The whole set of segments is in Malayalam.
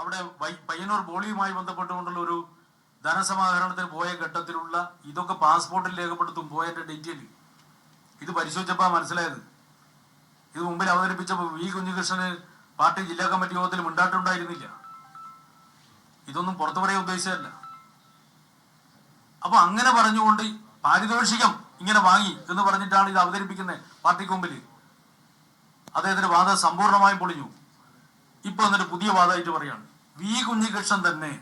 അവിടെ പയ്യന്നൂർ ബോളിയുമായി ബന്ധപ്പെട്ടുകൊണ്ടുള്ള ഒരു ധനസമാഹരണത്തിന് പോയ ഘട്ടത്തിലുള്ള ഇതൊക്കെ പാസ്പോർട്ടിൽ രേഖപ്പെടുത്തും പോയതിന്റെ ഡീറ്റെയിൽ ഇത് പരിശോധിച്ചപ്പോൾ മനസ്സിലായത്. ഇത് മുമ്പിൽ അവതരിപ്പിച്ചപ്പോൾ വി കുഞ്ഞികൃഷ്ണന് പാർട്ടി ജില്ലാ കമ്മിറ്റി യോഗത്തിൽ മിണ്ടാട്ടുണ്ടായിരുന്നില്ല. ഇതൊന്നും പുറത്തു പറയാൻ ഉദ്ദേശിച്ചതല്ല. അപ്പൊ അങ്ങനെ പറഞ്ഞുകൊണ്ട് പാരിതോഷികം ഇങ്ങനെ വാങ്ങി എന്ന് പറഞ്ഞിട്ടാണ് ഇത് അവതരിപ്പിക്കുന്നത് പാർട്ടിക്ക് മുമ്പിൽ. അദ്ദേഹത്തിന്റെ വാദം സമ്പൂർണമായും പൊളിഞ്ഞു. ഇപ്പൊ എന്നിട്ട് പുതിയ വാദമായിട്ട് പറയാണ് വി കുഞ്ഞികൃഷ്ണൻ തന്നെ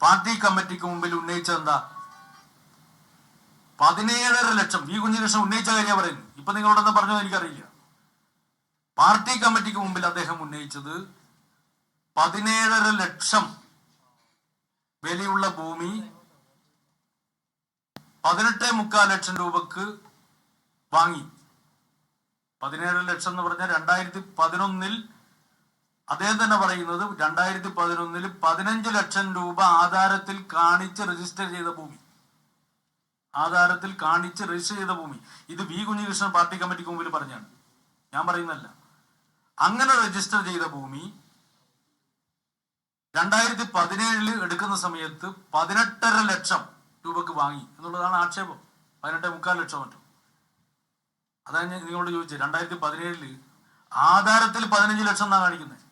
പാർട്ടി കമ്മിറ്റിക്ക് മുമ്പിൽ ഉന്നയിച്ചതെന്താ 17.5 ലക്ഷം. വി കുഞ്ഞികൃഷ്ണൻ ഉന്നയിച്ച കാര്യം പറയുന്നു. ഇപ്പൊ നിങ്ങളോടെന്താ പറഞ്ഞോ എനിക്കറിയില്ല. പാർട്ടി കമ്മിറ്റിക്ക് മുമ്പിൽ അദ്ദേഹം ഉന്നയിച്ചത് 17.5 ലക്ഷം വിലയുള്ള ഭൂമി 18.25 ലക്ഷം രൂപക്ക് വാങ്ങി. 17 ലക്ഷം എന്ന് പറഞ്ഞാൽ 2011 അദ്ദേഹം തന്നെ പറയുന്നത് 2011 15 ലക്ഷം രൂപ ആധാരത്തിൽ കാണിച്ച് രജിസ്റ്റർ ചെയ്ത ഭൂമി. ആധാരത്തിൽ കാണിച്ച് രജിസ്റ്റർ ചെയ്ത ഭൂമി. ഇത് വി കുഞ്ഞികൃഷ്ണൻ പാർട്ടി കമ്മിറ്റിക്ക് മുമ്പിൽ പറഞ്ഞാണ്, ഞാൻ പറയുന്നല്ല. അങ്ങനെ രജിസ്റ്റർ ചെയ്ത ഭൂമി 2017 എടുക്കുന്ന സമയത്ത് 18.5 ലക്ഷം രൂപക്ക് വാങ്ങി എന്നുള്ളതാണ് ആക്ഷേപം. 18.25 ലക്ഷം മറ്റും. അതാണ് ഞാൻ നിങ്ങളോട് ചോദിച്ചത്. 2017 ആധാരത്തിൽ 15 ലക്ഷം എന്നാണ് കാണിക്കുന്നത്.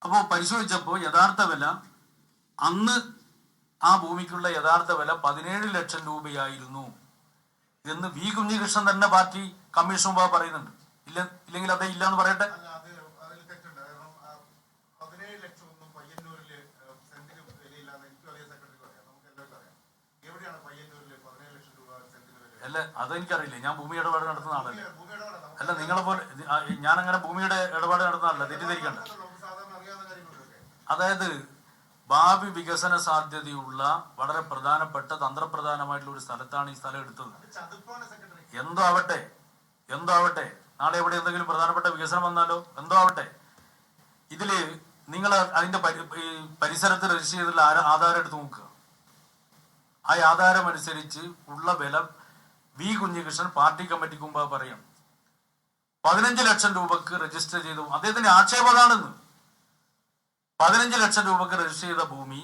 അപ്പോ പരിശോധിച്ചപ്പോ യഥാർത്ഥ വില അന്ന് ആ ഭൂമിക്കുള്ള യഥാർത്ഥ വില 17 ലക്ഷം രൂപയായിരുന്നു എന്ന് വി കുഞ്ഞികൃഷ്ണൻ തന്നെ പാർട്ടി കമ്മീഷൻ മുമ്പ് പറയുന്നുണ്ട്. ഇല്ലെങ്കിൽ അതേ ഇല്ല എന്ന് പറയട്ടെ. അല്ല, അതെനിക്കറിയില്ല. ഞാൻ ഭൂമി ഇടപാട് നടത്തുന്ന ആളല്ലേ. അല്ല, നിങ്ങളെ പോലെ ഞാൻ അങ്ങനെ ഭൂമിയുടെ ഇടപാട് നടത്തുന്ന ആളല്ല, തെറ്റിദ്ധരിക്കണ്ട. അതായത് ഭാവി വികസന സാധ്യതയുള്ള വളരെ പ്രധാനപ്പെട്ട തന്ത്രപ്രധാനമായിട്ടുള്ള ഒരു സ്ഥലത്താണ് ഈ സ്ഥലം എടുത്തത്. എന്തോ ആവട്ടെ, നാളെ എവിടെ എന്തെങ്കിലും പ്രധാനപ്പെട്ട വികസനം വന്നാലോ, എന്തോ ആവട്ടെ, ഇതില് നിങ്ങൾ അതിന്റെ പരിസരത്ത് രജിസ്റ്റർ ചെയ്തിട്ടുള്ള ആധാരം എടുത്ത് നോക്കുക. ആ ആധാരം അനുസരിച്ച് ഉള്ള വില വി കുഞ്ഞികൃഷ്ണൻ പാർട്ടി കമ്മിറ്റിക്ക് മുമ്പ് പറയാം 15 ലക്ഷം രൂപക്ക് രജിസ്റ്റർ ചെയ്തു. അദ്ദേഹത്തിന്റെ ആക്ഷേപം അതാണെന്ന്. 15 ലക്ഷം രൂപക്ക് രജിസ്റ്റർ ചെയ്ത ഭൂമി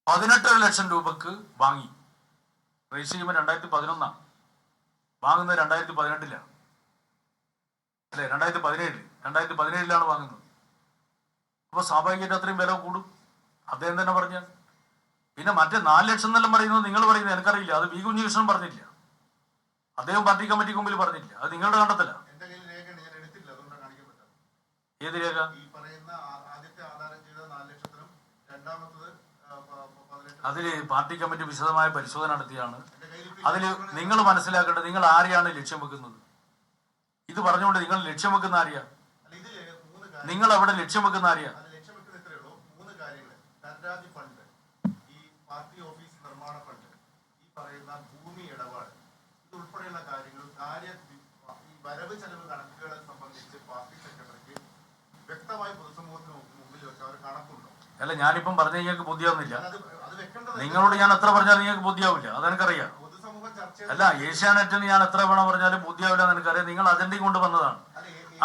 18.5 ലക്ഷം രൂപക്ക് വാങ്ങി. രജിസ്റ്റർ ചെയ്യുമ്പോൾ 2011 വാങ്ങുന്നത് 2018 അല്ലെ, 2017 വാങ്ങുന്നത്. അപ്പൊ സ്വാഭാവികമായിട്ട് അത്രയും വില കൂടും. അദ്ദേഹം തന്നെ പറഞ്ഞ. പിന്നെ മറ്റേ 4 ലക്ഷം എന്നെല്ലാം പറയുന്നത് നിങ്ങൾ പറയുന്നത് എനിക്കറിയില്ല. അത് വി കുഞ്ഞികൃഷ്ണൻ പറഞ്ഞില്ല, അദ്ദേഹം പാർട്ടി കമ്മിറ്റിക്ക് മുമ്പിൽ പറഞ്ഞില്ല. അത് നിങ്ങളുടെ കണ്ടെത്തല. ഏത് രേഖ? അതില് പാർട്ടി കമ്മിറ്റി വിശദമായ പരിശോധന നടത്തിയാണ്. അതില് നിങ്ങൾ മനസ്സിലാക്കേണ്ടത് നിങ്ങൾ ആരെയാണ് ലക്ഷ്യം വെക്കുന്നത്. ഇത് പറഞ്ഞുകൊണ്ട് നിങ്ങൾ ലക്ഷ്യം വെക്കുന്ന ആരെയാ? നിങ്ങൾ അവിടെ ലക്ഷ്യം വെക്കുന്ന ആരെയാ? ഭൂമി ഇടപാട് ഇതുൾപ്പെടെയുള്ള കാര്യങ്ങൾ വരവ് ചെലവ് കണക്കുകളെ സംബന്ധിച്ച് പാർട്ടി സെക്രട്ടറിക്ക് വ്യക്തമായി പൊതുസമൂഹത്തിന് മുമ്പിൽ വെച്ച് അവർ കണക്കുണ്ടോ? അല്ല, ഞാനിപ്പം പറഞ്ഞ നിങ്ങൾക്ക് ബുദ്ധിയാവുന്നില്ല. നിങ്ങളോട് ഞാൻ എത്ര പറഞ്ഞാലും നിങ്ങൾക്ക് ബുദ്ധിയാവില്ല, അതെനിക്കറിയാം. അല്ല, ഏഷ്യാനെറ്റിന് ഞാൻ എത്ര വേണം പറഞ്ഞാലും ബുദ്ധിയാവില്ല എന്ന് എനിക്കറിയാം. നിങ്ങൾ അജണ്ടയും കൊണ്ടുവന്നതാണ്.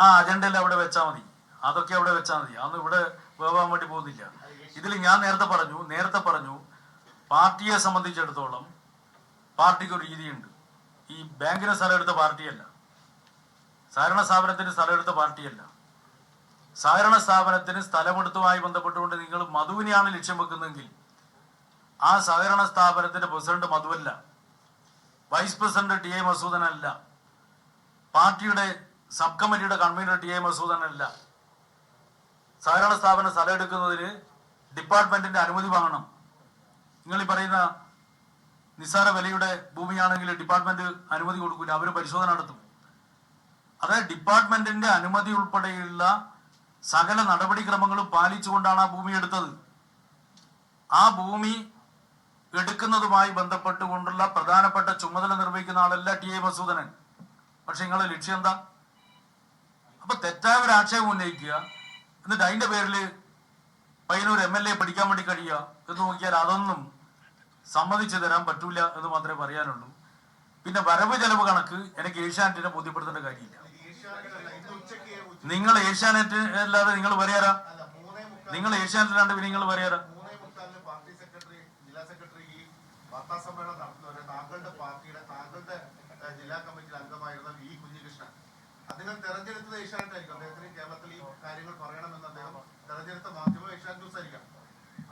ആ അജണ്ടയിൽ അവിടെ വെച്ചാൽ മതി, അതൊക്കെ അവിടെ വെച്ചാൽ മതി. അതൊന്നും ഇവിടെ പോകാൻ വേണ്ടി പോകുന്നില്ല. ഇതിൽ ഞാൻ നേരത്തെ പറഞ്ഞു പാർട്ടിയെ സംബന്ധിച്ചിടത്തോളം പാർട്ടിക്ക് ഒരു രീതിയുണ്ട്. ഈ ബാങ്കിന് സ്ഥലം എടുത്ത പാർട്ടിയല്ല, സഹകരണ സ്ഥാപനത്തിന് സ്ഥലം എടുത്ത പാർട്ടിയല്ല. സഹകരണ സ്ഥാപനത്തിന് സ്ഥലമെടുത്തുമായി ബന്ധപ്പെട്ടുകൊണ്ട് നിങ്ങൾ മധുവിനെയാണ് ലക്ഷ്യം വെക്കുന്നതെങ്കിൽ ആ സഹകരണ സ്ഥാപനത്തിന്റെ പ്രസിഡന്റ് മധുവല്ല, വൈസ് പ്രസിഡന്റ് ടി എ മസൂദനല്ല, പാർട്ടിയുടെ സബ് കമ്മിറ്റിയുടെ കൺവീനർ ടി എ മസൂദനല്ല. സഹകരണ സ്ഥാപനം സ്ഥലം എടുക്കുന്നതിന് ഡിപ്പാർട്ട്മെന്റിന്റെ അനുമതി വാങ്ങണം. നിങ്ങൾ ഈ പറയുന്ന നിസ്സാര വിലയുടെ ഭൂമിയാണെങ്കിൽ ഡിപ്പാർട്ട്മെന്റ് അനുമതി കൊടുക്കില്ല, അവർ പരിശോധന നടത്തും. അതായത് ഡിപ്പാർട്ട്മെന്റിന്റെ അനുമതി ഉൾപ്പെടെയുള്ള സകല നടപടിക്രമങ്ങളും പാലിച്ചുകൊണ്ടാണ് ആ ഭൂമി എടുത്തത്. ആ ഭൂമി എടുക്കുന്നതുമായി ബന്ധപ്പെട്ടുകൊണ്ടുള്ള പ്രധാനപ്പെട്ട ചുമതല നിർവഹിക്കുന്ന ആളല്ല ടി എ മസൂദനൻ. പക്ഷെ നിങ്ങളുടെ ലക്ഷ്യം എന്താ? അപ്പൊ തെറ്റായ ഒരു ആക്ഷേപം ഉന്നയിക്കുക, എന്നിട്ട് അതിന്റെ പേരിൽ പയ്യന്നൂർ MLA പഠിക്കാൻ വേണ്ടി കഴിയുക എന്ന് നോക്കിയാൽ അതൊന്നും സമ്മതിച്ചു തരാൻ പറ്റൂല എന്ന് മാത്രമേ പറയാനുള്ളൂ. പിന്നെ വരവ് ചെലവ് കണക്ക് എനിക്ക് ഏഷ്യാനെറ്റിനെ ബോധ്യപ്പെടുത്തേണ്ട കാര്യമില്ല. നിങ്ങൾ ഏഷ്യാനെറ്റ് അല്ലാതെ നിങ്ങൾ പറയാറാ? അല്ല, 3:45 നിങ്ങൾ ഏഷ്യാനെറ്റിലാണ്ട് പിന്നെ നിങ്ങൾ പറയാറാ? 3:45 പാർട്ടി സെക്രട്ടറി, ജില്ലാ സെക്രട്ടറി ഈ വാർത്താ സമ്മേളനം നടത്തുന്നവരെ താങ്കളുടെ പാർട്ടിയുടെ താങ്കളുടെ ജില്ലാ കമ്മിറ്റിയിൽ അംഗമായിരുന്ന വി കുഞ്ഞികൃഷ്ണൻ അദ്ദേഹം തെരഞ്ഞെടുത്തത് ഏഷ്യാനെറ്റായിരിക്കും. അദ്ദേഹത്തിന് കേരളത്തിൽ ഈ കാര്യങ്ങൾ പറയണമെന്ന് അദ്ദേഹം തെരഞ്ഞെടുത്ത മാധ്യമം ഏഷ്യാനെറ്റ് ന്യൂസ് ആയിരിക്കാം.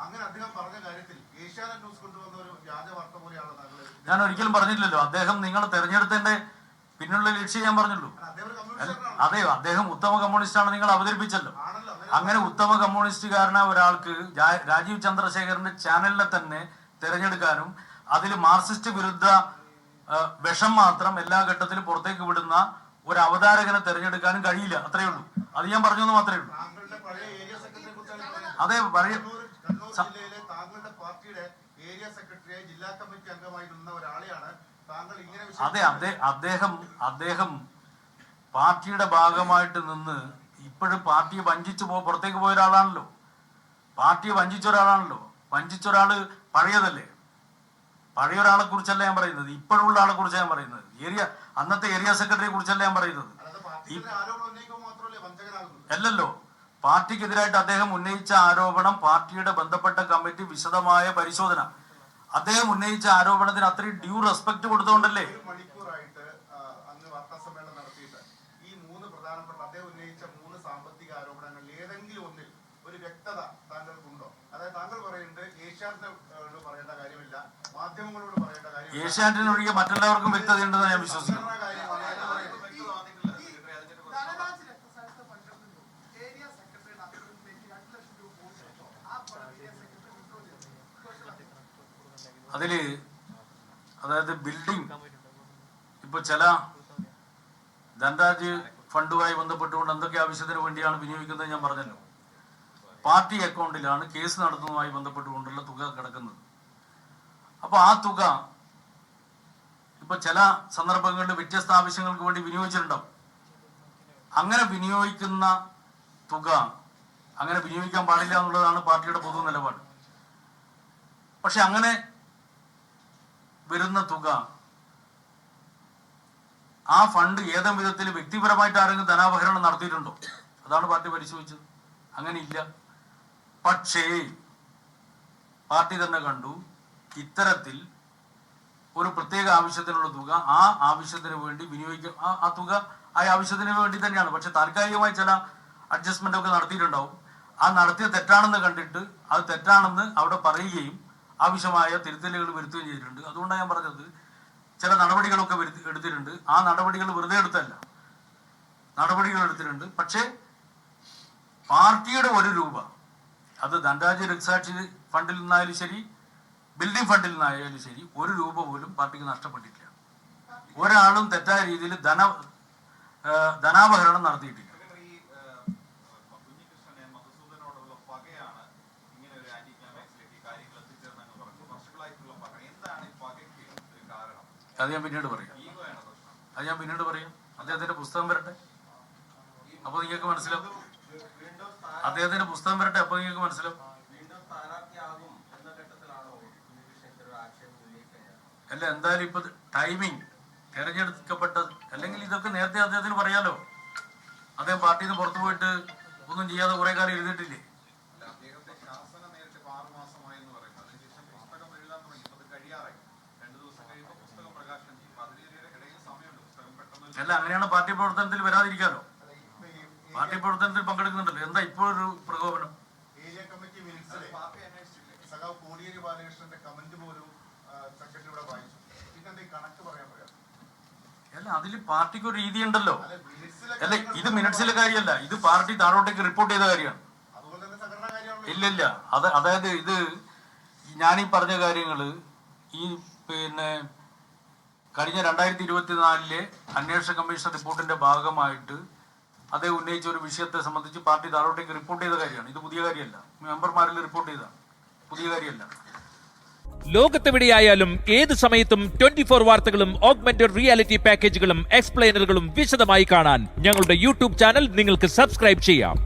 അങ്ങനെ അദ്ദേഹം പറഞ്ഞ കാര്യത്തിൽ ഏഷ്യാനെറ്റ് ന്യൂസ് കൊണ്ടുവന്ന ഒരു വ്യാജ വാർത്ത പോലെയാണ് താങ്കൾ. ഞാൻ ഒരിക്കലും പറഞ്ഞില്ലല്ലോ അദ്ദേഹം നിങ്ങൾ തെരഞ്ഞെടുത്തതിന്റെ പിന്നുള്ള ലക്ഷ്യം ഞാൻ പറഞ്ഞുള്ളൂ. അദ്ദേഹം ഒരു കമ്മ്യൂണിസ്റ്റാണ്. അതെ, അദ്ദേഹം ഉത്തമ കമ്മ്യൂണിസ്റ്റാണ് നിങ്ങൾ അവതരിപ്പിച്ചല്ലോ. ആണല്ലോ. അങ്ങനെ ഉത്തമ കമ്മ്യൂണിസ്റ്റുകാരനായ ഒരാൾക്ക് രാജീവ് ചന്ദ്രശേഖരന്റെ ചാനലിനെ തന്നെ തിരഞ്ഞെടുക്കാനും അതിൽ മാർക്സിസ്റ്റ് വിരുദ്ധ വിഷം മാത്രം എല്ലാ ഘട്ടത്തിലും പുറത്തേക്ക് വിടുന്ന ഒരു അവതാരകനെ തിരഞ്ഞെടുക്കാനും കഴിയില്ല. അത്രയേ ഉള്ളൂ. അത് ഞാൻ പറഞ്ഞു എന്ന് മാത്രമേ ഉള്ളൂ. താങ്കളുടെ പഴയ ഏരിയ സെക്രട്ടറിയെ കുറിച്ചാണ് അതെ, കണ്ണൂർ ജില്ലയിലെ താങ്കളുടെ പാർട്ടിയുടെ ഏരിയ സെക്രട്ടറിയായി ജില്ലാ കമ്മിറ്റി അംഗമായി നിന്ന ഒരാളെയാണ് താങ്കൾ ഇങ്ങനെ. അതെ, അദ്ദേഹം പാർട്ടിയുടെ ഭാഗമായിട്ട് നിന്ന് ഇപ്പോഴും പാർട്ടിയെ വഞ്ചിച്ചു പുറത്തേക്ക് പോയ ഒരാളാണല്ലോ. പാർട്ടിയെ വഞ്ചിച്ച ഒരാളാണല്ലോ. വഞ്ചിച്ച ഒരാള് പഴയതല്ലേ? പഴയ ഒരാളെ കുറിച്ചല്ല ഞാൻ പറയുന്നത്, ഇപ്പോഴുള്ള ആളെ കുറിച്ചാണ് ഞാൻ പറയുന്നത്. അന്നത്തെ ഏരിയ സെക്രട്ടറിയെ കുറിച്ചല്ല ഞാൻ പറയുന്നത്. അല്ലല്ലോ, പാർട്ടിക്കെതിരായിട്ട് അദ്ദേഹം ഉന്നയിച്ച ആരോപണം, പാർട്ടിയുടെ ബന്ധപ്പെട്ട കമ്മിറ്റി വിശദമായ പരിശോധന, അദ്ദേഹം ഉന്നയിച്ച ആരോപണത്തിന് അത്രയും ഡ്യൂ റെസ്പെക്ട് കൊടുത്തുകൊണ്ടല്ലേ. മണിക്കൂറായിട്ട് അന്ന് വാർത്താ സമ്മേളനം നടത്തിയിട്ട് ഈ 3 പ്രധാനപ്പെട്ട അദ്ദേഹം ഉന്നയിച്ച 3 സാമ്പത്തിക ആരോപണങ്ങളിൽ ഏതെങ്കിലും ഒന്നിൽ ഒരു വ്യക്തത താങ്കൾക്കുണ്ടോ? അതായത് താങ്കൾ പറയുന്നത് ഏഷ്യാനെറ്റിനോട് പറയേണ്ട കാര്യമില്ല, മാധ്യമങ്ങളോട് പറയേണ്ട കാര്യം. ഏഷ്യാനെറ്റിനൊഴികെ മറ്റെല്ലാവർക്കും വ്യക്തതയുണ്ടെന്ന് ഞാൻ വിശ്വസിക്കുന്നു. അതില് അതായത് ബിൽഡിംഗ് ഇപ്പൊ ചില ധനരാജ് ഫണ്ടുമായി ബന്ധപ്പെട്ടുകൊണ്ട് എന്തൊക്കെ ആവശ്യത്തിന് വേണ്ടിയാണ് വിനിയോഗിക്കുന്നത് ഞാൻ പറഞ്ഞല്ലോ. പാർട്ടി അക്കൗണ്ടിലാണ് കേസ് നടത്തുന്നതുമായി ബന്ധപ്പെട്ടുകൊണ്ടുള്ള തുക കിടക്കുന്നത്. അപ്പൊ ആ തുക ഇപ്പൊ ചില സന്ദർഭങ്ങളിൽ വ്യത്യസ്ത ആവശ്യങ്ങൾക്ക് വേണ്ടി വിനിയോഗിച്ചിട്ടുണ്ടാവും. അങ്ങനെ വിനിയോഗിക്കുന്ന തുക അങ്ങനെ വിനിയോഗിക്കാൻ പാടില്ല എന്നുള്ളതാണ് പാർട്ടിയുടെ പൊതു നിലപാട്. പക്ഷെ അങ്ങനെ വരുന്ന തുക, ആ ഫണ്ട് ഏതെങ്കിലും വിധത്തിൽ വ്യക്തിപരമായിട്ട് ആരെങ്കിലും ധനാപഹരണം നടത്തിയിട്ടുണ്ടോ? അതാണ് പാർട്ടി പരിശോധിച്ചത്. അങ്ങനെ ഇല്ല. പക്ഷേ പാർട്ടി തന്നെ കണ്ടു ഇത്തരത്തിൽ ഒരു പ്രത്യേക ആവശ്യത്തിനുള്ള തുക ആ ആവശ്യത്തിന് വേണ്ടി വിനിയോഗിക്കുക. ആ തുക ആ ആവശ്യത്തിന് വേണ്ടി തന്നെയാണ്. പക്ഷെ താൽക്കാലികമായി ചില അഡ്ജസ്റ്റ്മെന്റ് ഒക്കെ നടത്തിയിട്ടുണ്ടാവും. ആ നടത്തിയ തെറ്റാണെന്ന് കണ്ടിട്ട് അത് തെറ്റാണെന്ന് അവിടെ പറയുകയും ആവശ്യമായ തിരുത്തലുകൾ വരുത്തുകയും ചെയ്തിട്ടുണ്ട്. അതുകൊണ്ടാണ് ഞാൻ പറഞ്ഞത് ചില നടപടികളൊക്കെ എടുത്തിട്ടുണ്ട്. ആ നടപടികൾ വെറുതെ എടുത്തല്ല, നടപടികൾ എടുത്തിട്ടുണ്ട്. പക്ഷേ പാർട്ടിയുടെ 1 രൂപ, അത് ധനരാജ് രക്സാക്ഷി ഫണ്ടിൽ നിന്നായാലും ശരി, ബിൽഡിംഗ് ഫണ്ടിൽ നിന്നായാലും ശരി, 1 രൂപ പോലും പാർട്ടിക്ക് നഷ്ടപ്പെട്ടിട്ടില്ല. ഒരാളും തെറ്റായ രീതിയിൽ ധനാപഹരണം നടത്തിയിട്ടില്ല. അത് ഞാൻ പിന്നീട് പറയാം. അദ്ദേഹത്തിന്റെ പുസ്തകം വരട്ടെ, അപ്പൊ നിങ്ങൾക്ക് മനസ്സിലാവും. അദ്ദേഹത്തിന്റെ പുസ്തകം വരട്ടെ, അപ്പൊ നിങ്ങൾക്ക് മനസ്സിലാവും. അല്ല, എന്തായാലും ഇപ്പൊ ടൈമിങ് തെരഞ്ഞെടുക്കപ്പെട്ടത്, അല്ലെങ്കിൽ ഇതൊക്കെ നേരത്തെ അദ്ദേഹത്തിന് പറയാലോ. അദ്ദേഹം പാർട്ടിയിൽ നിന്ന് പുറത്തു പോയിട്ട് ഒന്നും ചെയ്യാതെ കുറെ കാലം എഴുതിയിട്ടില്ലേ? അല്ല, അങ്ങനെയാണ് പാർട്ടി പ്രവർത്തനത്തിൽ വരാതിരിക്കാലോ. പാർട്ടി പ്രവർത്തനത്തിൽ പങ്കെടുക്കുന്നുണ്ടല്ലോ. എന്താ ഇപ്പോൾ ഒരു പ്രകോപനം? ഏരിയ കമ്മിറ്റി മിനിറ്റ്സിലെ സഖാവ് കോടിയേരി ബാലകൃഷ്ണന്റെ കമന്റ് പോലും സെക്രട്ടറി ഇവിടെ വായിച്ചു. പിന്നെ കണക്ക് പറയാൻ പറയാം. അല്ല, അതിൽ പാർട്ടിക്ക് ഒരു രീതി ഉണ്ടല്ലോ. അല്ല, ഇത് മിനിറ്റ്സിലെ കാര്യമല്ല, ഇത് പാർട്ടി താഴോട്ടേക്ക് റിപ്പോർട്ട് ചെയ്ത കാര്യമാണ്. ഇല്ലില്ല, അതായത് ഇത് ഞാനീ പറഞ്ഞ കാര്യങ്ങള് ഈ കഴിഞ്ഞ 2024 അന്വേഷണ കമ്മീഷൻ റിപ്പോർട്ടിന്റെ ഭാഗമായിട്ട് അദ്ദേഹം ഉന്നയിച്ച ഒരു വിഷയത്തെ സംബന്ധിച്ച് പാർട്ടി താഴോട്ടേക്ക് റിപ്പോർട്ട് ചെയ്ത കാര്യമാണ്. ഇത് പുതിയ കാര്യമല്ല. മെമ്പർമാരിൽ റിപ്പോർട്ട് ചെയ്ത പുതിയ കാര്യമല്ല. ലോകത്തെവിടെയായാലും ഏത് സമയത്തും 24 വാർത്തകളും ഓഗ്മെന്റഡ് റിയാലിറ്റി പാക്കേജുകളും എക്സ്പ്ലെയിനറുകളും വിശദമായി കാണാൻ ഞങ്ങളുടെ യൂട്യൂബ് ചാനൽ നിങ്ങൾക്ക് സബ്സ്ക്രൈബ് ചെയ്യാം.